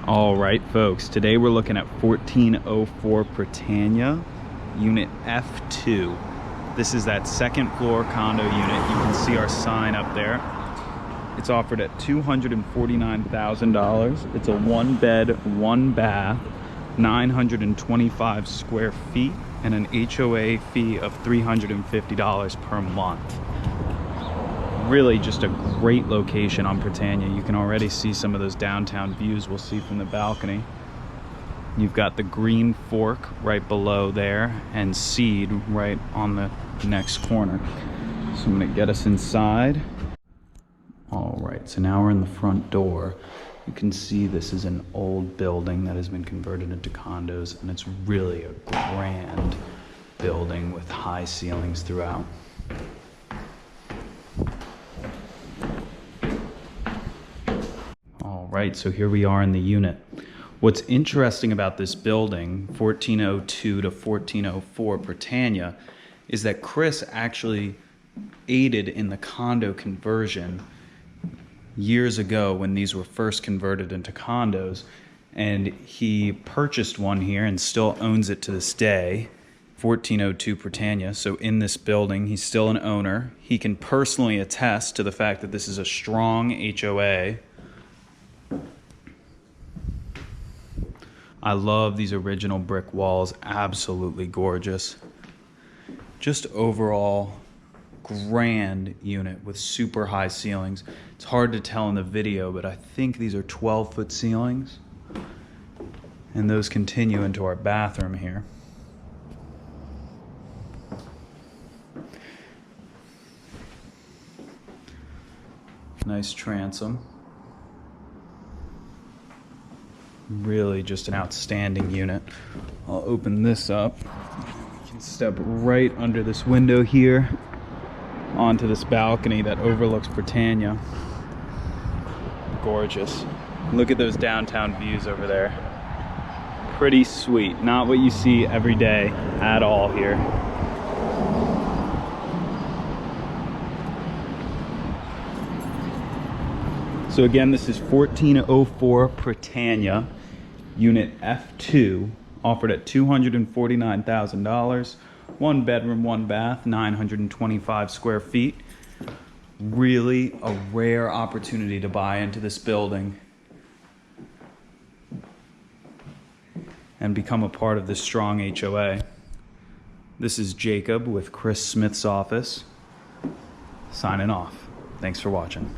All right, folks, today we're looking at 1404 Prytania, unit F2. This is that second floor condo unit. You can see our sign up there. It's offered at $249,000. It's a one bed, one bath, 925 square feet, and an HOA fee of $350 per month. Really just a great location on Prytania. You can already see some of those downtown views we'll see from the balcony. You've got the Green Fork right below there and Seed right on the next corner. So I'm gonna get us inside. All right, so now we're in the front door. You can see this is an old building that has been converted into condos, and it's really a grand building with high ceilings throughout. Right, so here we are in the unit. What's interesting about this building, 1402 to 1404 Prytania, is that Chris actually aided in the condo conversion years ago when these were first converted into condos, and he purchased one here and still owns it to this day, 1402 Prytania. So in this building, he's still an owner. He can personally attest to the fact that this is a strong HOA. I love these original brick walls, absolutely gorgeous. Just overall grand unit with super high ceilings. It's hard to tell in the video, but I think these are 12-foot ceilings. And those continue into our bathroom here. Nice transom. Really just an outstanding unit. I'll open this up. You can step right under this window here onto this balcony that overlooks Prytania. Gorgeous. Look at those downtown views over there. Pretty sweet. Not what you see every day at all here. So again, this is 1404 Prytania. Unit F2, offered at $249,000, one bedroom, one bath, 925 square feet. Really a rare opportunity to buy into this building and become a part of this strong HOA. This is Jacob with Chris Smith's office, signing off. Thanks for watching.